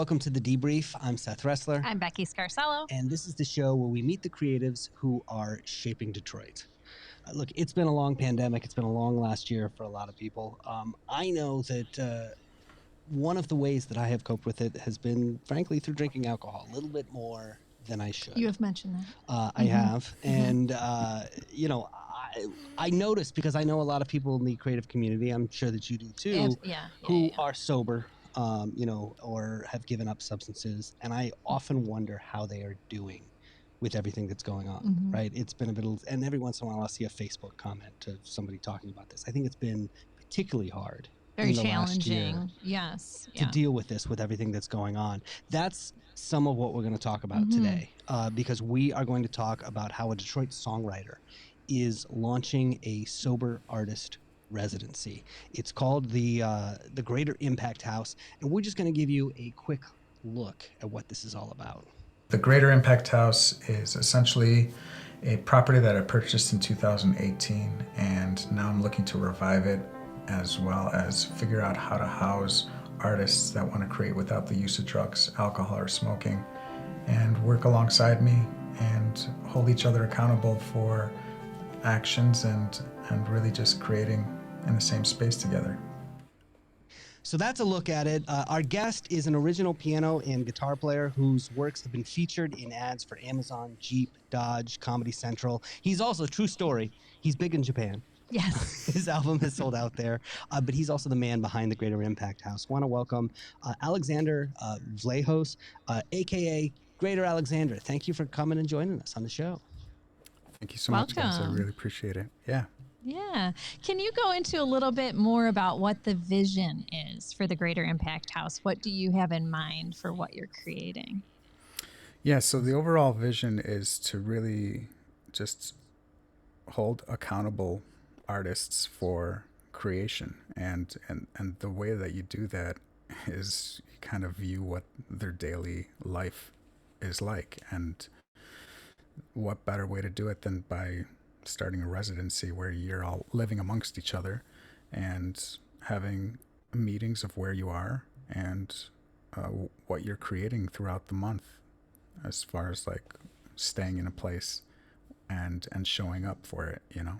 Welcome to The Debrief. I'm Seth Ressler. I'm Becky Scarcello. And this is the show where we meet the creatives who are shaping Detroit. Look, it's been a long pandemic. It's been a long last year for a lot of people. I know that one of the ways that I have coped with it has been, frankly, through drinking alcohol, a little bit more than I should. You have mentioned that. I have. And, I noticed, because I know a lot of people in the creative community, I'm sure that you do too, who are sober, or have given up substances. And I often wonder how they are doing with everything that's going on, right? It's been a bit, and every once in a while I'll see a Facebook comment of somebody talking about this. I think it's been particularly hard. Very challenging, yes. To deal with this, with everything that's going on. That's some of what we're going to talk about today, because we are going to talk about how a Detroit songwriter is launching a sober artist residency. It's called the Greater Impact House, and we're just going to give you a quick look at what this is all about. The Greater Impact House is essentially a property that I purchased in 2018, and now I'm looking to revive it, as well as figure out how to house artists that want to create without the use of drugs, alcohol, or smoking, and work alongside me and hold each other accountable for actions and really just creating in the same space together. So that's a look at it. Our guest is an original piano and guitar player whose works have been featured in ads for Amazon, Jeep, Dodge, Comedy Central. He's also, true story, he's big in Japan. Yes. His album is sold out there, but he's also the man behind the Greater Impact House. Want to welcome Alexander Vlahos, a.k.a. Greater Alexander. Thank you for coming and joining us on the show. Thank you so much, guys. I really appreciate it. Yeah. Can you go into a little bit more about what the vision is for the Greater Impact House? What do you have in mind for what you're creating? Yeah, so the overall vision is to really just hold accountable artists for creation. And the way that you do that is you kind of view what their daily life is like. And what better way to do it than by starting a residency where you're all living amongst each other and having meetings of where you are and what you're creating throughout the month, as far as like staying in a place and showing up for it, you know.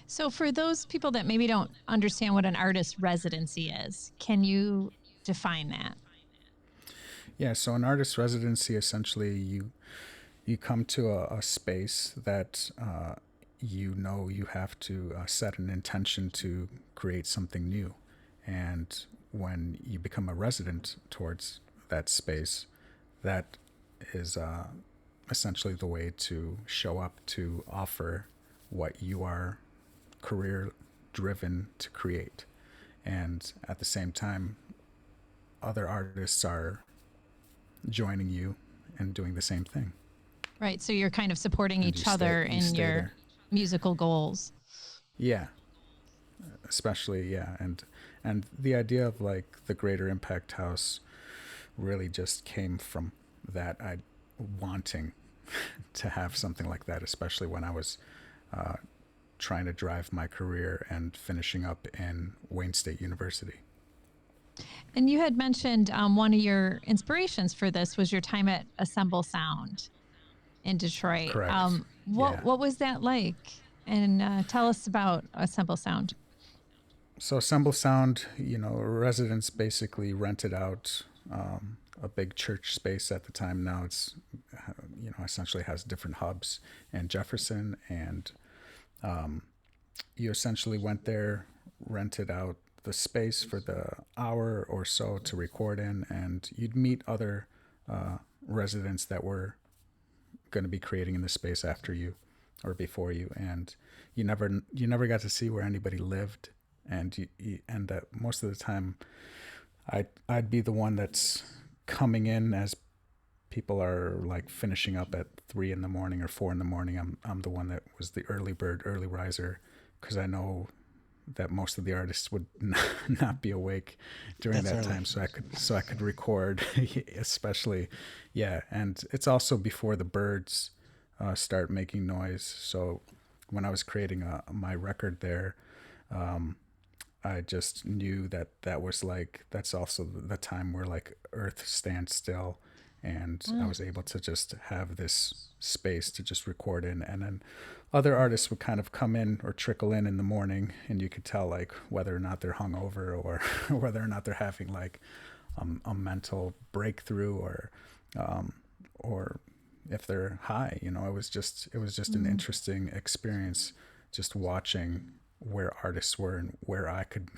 So for those people that maybe don't understand what an artist residency is, can you define that? Yeah, so an artist residency, essentially you come to a space that you have to set an intention to create something new. And when you become a resident towards that space, that is essentially the way to show up to offer what you are career driven to create. And at the same time, other artists are joining you and doing the same thing. Right. So you're kind of supporting each other in your musical goals. Yeah. Especially, yeah. And the idea of like the Greater Impact House really just came from that. I wanting to have something like that, especially when I was trying to drive my career and finishing up in Wayne State University. And you had mentioned one of your inspirations for this was your time at Assemble Sound in Detroit. Correct. What was that like? And tell us about Assemble Sound. So Assemble Sound, residents basically rented out a big church space at the time. Now it's, essentially has different hubs in Jefferson, and you essentially went there, rented out the space for the hour or so to record in, and you'd meet other residents that were going to be creating in the space after you or before you, and you never got to see where anybody lived, and that most of the time I'd be the one that's coming in as people are like finishing up at 3 a.m. or 4 a.m. I'm the one that was the early bird, early riser, because I know that most of the artists would not be awake during that time, so I could record, especially, yeah. And it's also before the birds start making noise. So when I was creating my record there, I just knew that that's also the time where like Earth stands still, and I Mm. was able to just have this space to just record in, and then other artists would kind of come in or trickle in the morning, and you could tell like whether or not they're hungover or whether or not they're having like a mental breakthrough um, or if they're high. It was just an Mm. interesting experience, just watching where artists were and where I could,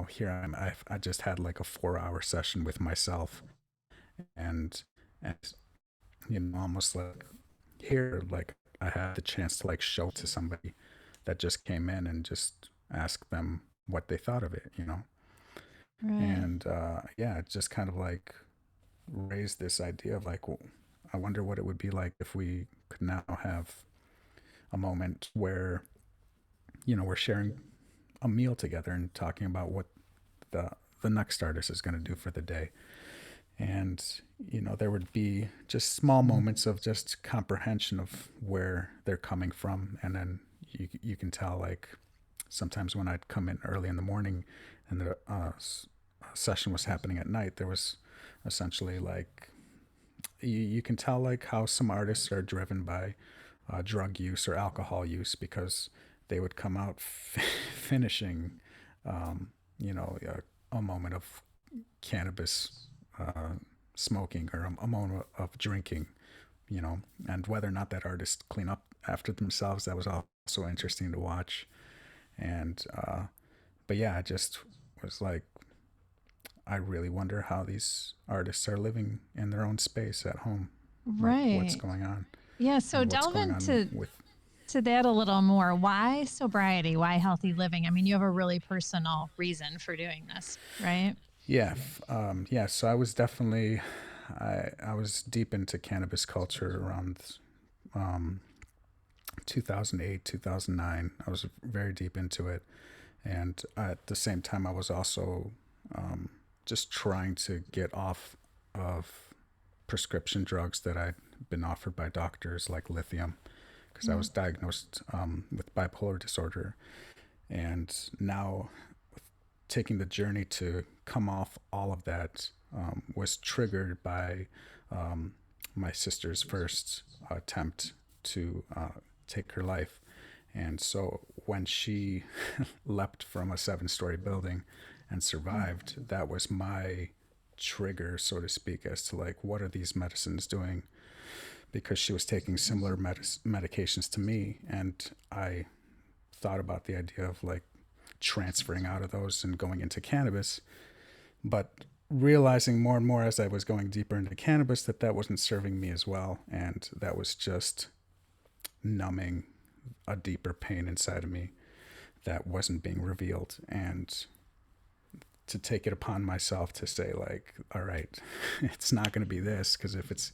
here I just had like a 4 hour session with myself, and almost like here, like I had the chance to like show to somebody that just came in and just ask them what they thought of it. Right. And yeah, it just kind of like raised this idea of like, well, I wonder what it would be like if we could now have a moment where we're sharing a meal together and talking about what the the next artist is going to do for the day. And there would be just small moments of just comprehension of where they're coming from, and then you can tell like sometimes when I'd come in early in the morning and the session was happening at night, there was essentially like you can tell like how some artists are driven by drug use or alcohol use, because they would come out finishing a moment of cannabis uh, smoking, or a moment of drinking, and whether or not that artist clean up after themselves, that was also interesting to watch. And but yeah, I just was like, I really wonder how these artists are living in their own space at home, like what's Right. going on Yeah. So and what's delve going on into with. that a little more. Why sobriety? Why healthy living? I mean, you have a really personal reason for doing this, right? Yeah, yeah. So I was definitely, I was deep into cannabis culture around um, 2008, 2009. I was very deep into it, and at the same time, I was also um, just trying to get off of prescription drugs that I'd been offered by doctors, like lithium, because I Mm. was diagnosed with bipolar disorder, and now taking the journey to come off all of that was triggered by um, my sister's first attempt to take her life. And so when she leapt from a 7-story building and Mm. survived, that was my trigger, so to speak, as to like, what are these medicines doing? Because she was taking similar medications to me. And I thought about the idea of like transferring out of those and going into cannabis, but realizing more and more as I was going deeper into cannabis that that wasn't serving me as well, and that was just numbing a deeper pain inside of me that wasn't being revealed. And to take it upon myself to say like, all right, it's not going to be this, because if it's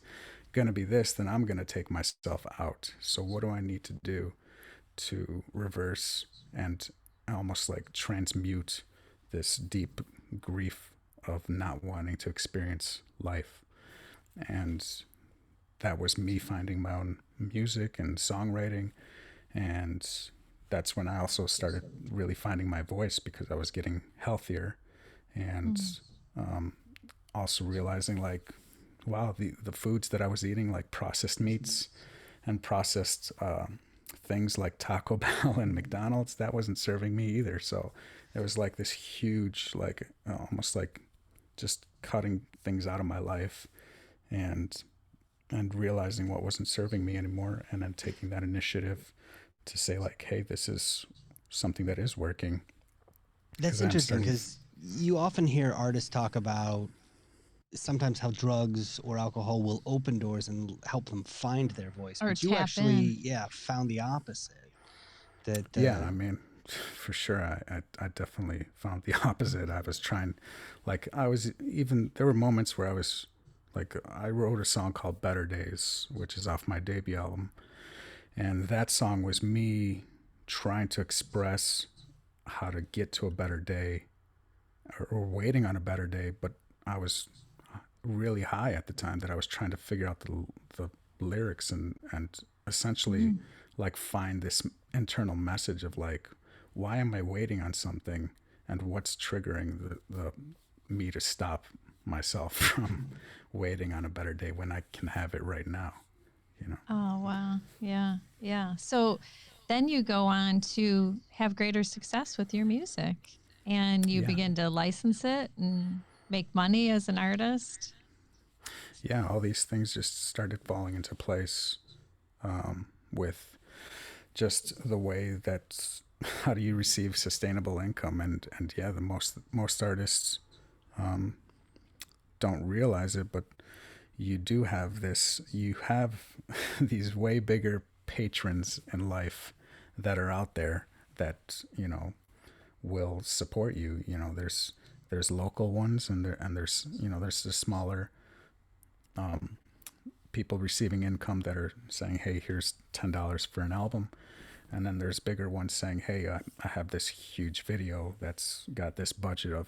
going to be this, then I'm going to take myself out. So what do I need to do to reverse and almost like transmute this deep grief of not wanting to experience life? And that was me finding my own music and songwriting. And that's when I also started really finding my voice, because I was getting healthier, and Mm. um, also realizing like, wow, the foods that I was eating, like processed meats and processed things like Taco Bell and McDonald's, that wasn't serving me either. So it was like this huge, like almost like just cutting things out of my life, and realizing what wasn't serving me anymore, and then taking that initiative to say like, hey, this is something that is working, That's because I'm interesting starting. because you often hear artists talk about sometimes how drugs or alcohol will open doors and help them find their voice, Or but you tap in. actually, yeah, found the opposite. That Yeah, I mean, for sure, I definitely found the opposite. I was trying, like, I was even, there were moments where I was, like, I wrote a song called Better Days, which is off my debut album. And that song was me trying to express how to get to a better day, or waiting on a better day. But I was really high at the time, that I was trying to figure out the lyrics, and essentially Mm. like find this internal message of like, why am I waiting on something and what's triggering the me to stop myself from waiting on a better day when I can have it right now, you know? Oh, wow. Yeah. Yeah. So then you go on to have greater success with your music and you Yeah. begin to license it and make money as an artist. Yeah. All these things just started falling into place, with just the way that how do you receive sustainable income, and yeah, the most artists don't realize it, but you have these way bigger patrons in life that are out there that, will support you. There's local ones, and there's, there's the smaller people receiving income that are saying, hey, here's $10 for an album. And then there's bigger ones saying, hey, I have this huge video that's got this budget of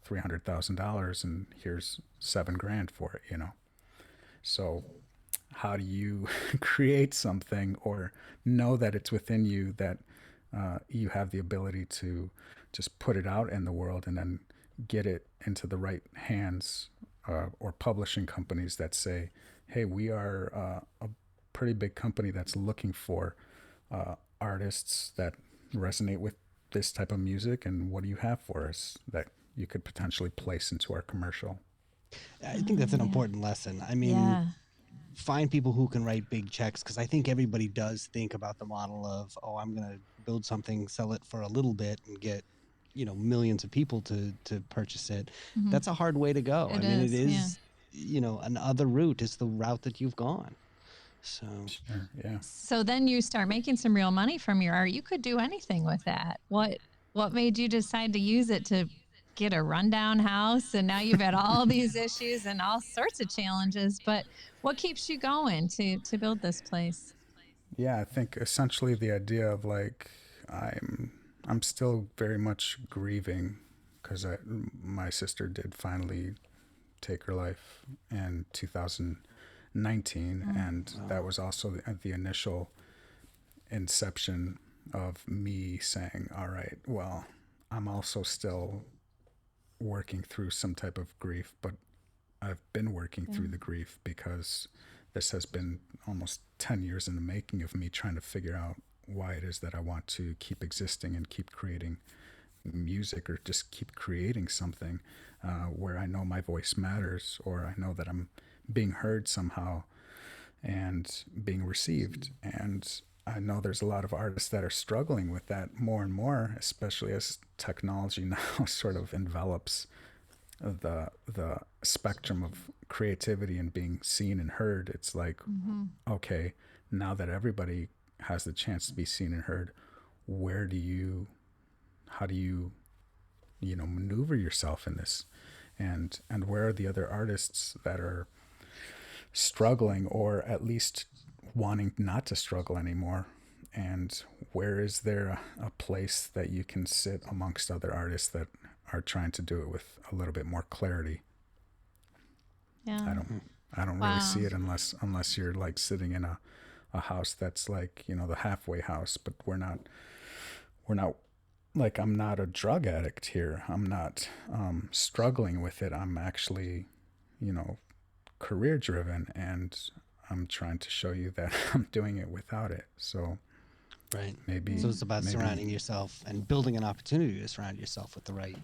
$300,000 and here's $7,000 for it. So how do you create something, or know that it's within you, that you have the ability to just put it out in the world and then get it into the right hands, or publishing companies that say, hey, we are a pretty big company that's looking for artists that resonate with this type of music, and what do you have for us that you could potentially place into our commercial? I think that's an Yeah. important lesson. I mean, Yeah. find people who can write big checks, because I think everybody does think about the model of, oh, I'm going to build something, sell it for a little bit, and get millions of people to purchase it. Mhm. That's a hard way to go. It I mean, it is, yeah. is, another route is the route that you've gone. So Sure, yeah. So then you start making some real money from your art. You could do anything with that. What made you decide to use it to get a rundown house? And now you've had all these issues and all sorts of challenges, but what keeps you going to build this place? Yeah, I think essentially the idea of like, I'm I'm still very much grieving because my sister did finally take her life in 2019, and that was also the initial inception of me saying, all right, well, I'm also still working through some type of grief, but I've been working through the grief because this has been almost 10 years in the making of me trying to figure out why it is that I want to keep existing and keep creating music, or just keep creating something where I know my voice matters, or I know that I'm being heard somehow and being received. And I know there's a lot of artists that are struggling with that more and more, especially as technology now sort of envelops the spectrum of creativity and being seen and heard. It's like, okay, now that everybody has the chance to be seen and heard, how do you maneuver yourself in this, and where are the other artists that are struggling, or at least wanting not to struggle anymore, and where is there a place that you can sit amongst other artists that are trying to do it with a little bit more clarity? Yeah. I don't really see it unless you're like sitting in a house that's like, the halfway house, but we're not like, I'm not a drug addict here. I'm not struggling with it. I'm actually, career driven, and I'm trying to show you that I'm doing it without it. So right. maybe So it's about surrounding yourself and building an opportunity to surround yourself with the right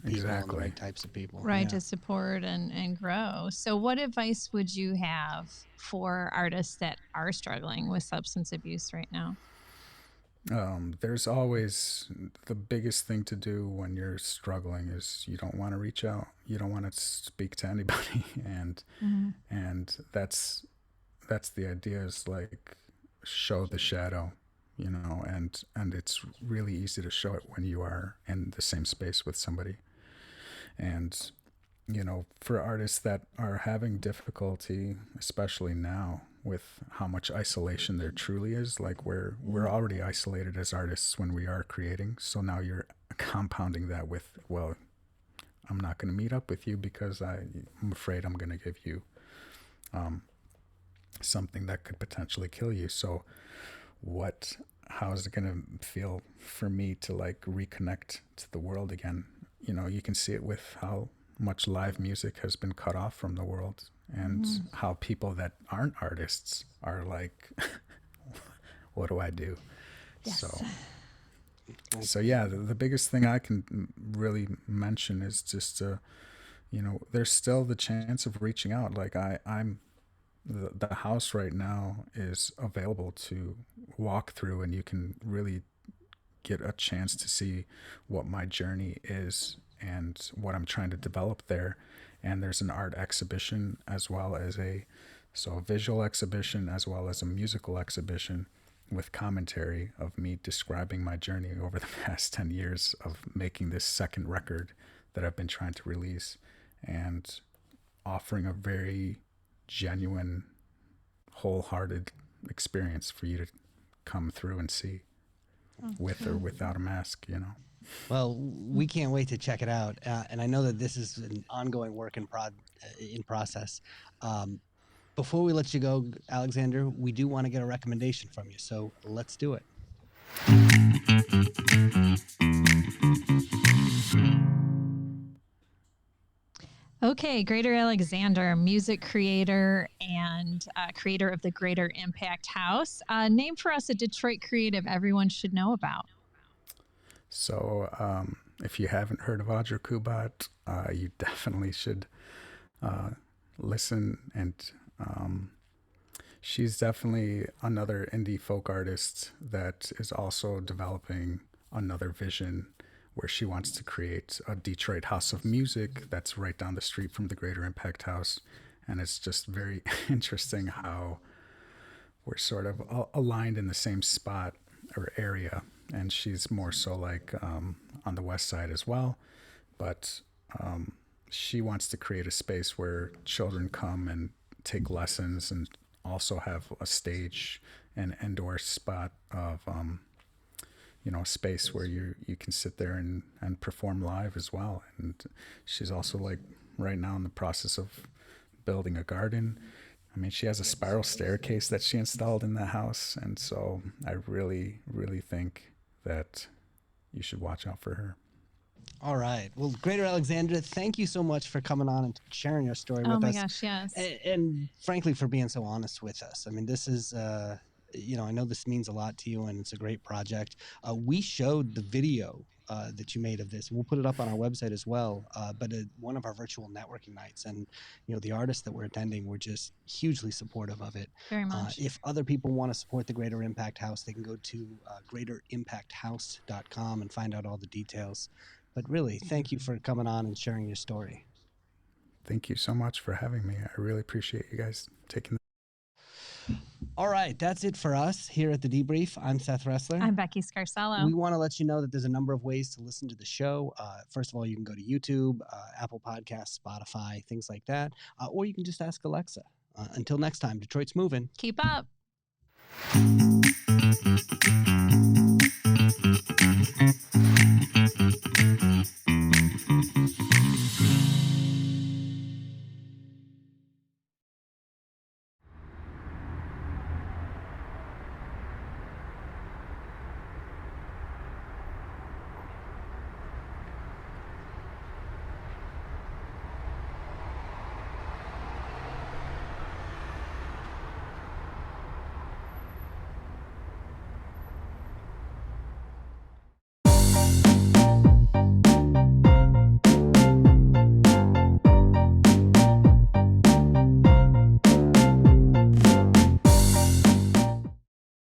people and the right types of people. Right, Yeah. to support and grow. So what advice would you have for artists that are struggling with substance abuse right now? There's always the biggest thing to do when you're struggling is you don't want to reach out. You don't want to speak to anybody, and that's the idea, is like, show the shadow, and it's really easy to show it when you are in the same space with somebody. And for artists that are having difficulty, especially now with how much isolation there truly is, like we're already isolated as artists when we are creating. So now you're compounding that with, well, I'm not going to meet up with you because I'm afraid I'm going to give you something that could potentially kill you. So what how is it going to feel for me to like reconnect to the world again? You know, you can see it with how much live music has been cut off from the world, and how people that aren't artists are like, what do I do? Yes. So yeah, the biggest thing I can really mention is just you know, there's still the chance of reaching out. Like I'm the house right now is available to walk through, and you can really get a chance to see what my journey is and what I'm trying to develop there. And there's an art exhibition as well as a visual exhibition as well as a musical exhibition with commentary of me describing my journey over the past 10 years of making this second record that I've been trying to release, and offering a very genuine, wholehearted experience for you to come through and see, with or without a mask, you know. Well, we can't wait to check it out, and I know that this is an ongoing work in process. Before we let you go, Alexander, we do want to get a recommendation from you, so let's do it. Okay, Greater Alexander, music creator and creator of the Greater Impact House. Name for us a Detroit creative everyone should know about. So if you haven't heard of Audra Kubat, you definitely should listen. And she's definitely another indie folk artist that is also developing another vision where she wants to create a Detroit house of music that's right down the street from the Greater Impact House. And it's just very interesting how we're sort of aligned in the same spot or area. And she's more so like on the west side as well. But she wants to create a space where children come and take lessons, and also have a stage and indoor spot of you know, a space where you can sit there and perform live as well. And she's also like right now in the process of building a garden. I mean, she has a spiral staircase that she installed in the house. And so I really, really think that you should watch out for her. All right. Well, Greater Alexandra, thank you so much for coming on and sharing your story with us. Oh my gosh, yes. And frankly, for being so honest with us. I mean, this is, you know, I know this means a lot to you, and it's a great project. We showed the video that you made of this. We'll put it up on our website as well. But one of our virtual networking nights, and you know, the artists that were attending were just hugely supportive of it. Very much. If other people want to support the Greater Impact House, they can go to greaterimpacthouse.com and find out all the details. But really, thank you for coming on and sharing your story. Thank you so much for having me. I really appreciate you guys taking the All right, that's it for us here at The Debrief. I'm Seth Ressler. I'm Becky Scarcello. We want to let you know that there's a number of ways to listen to the show. First of all, you can go to YouTube, Apple Podcasts, Spotify, things like that. Or you can just ask Alexa. Until next time, Detroit's moving. Keep up.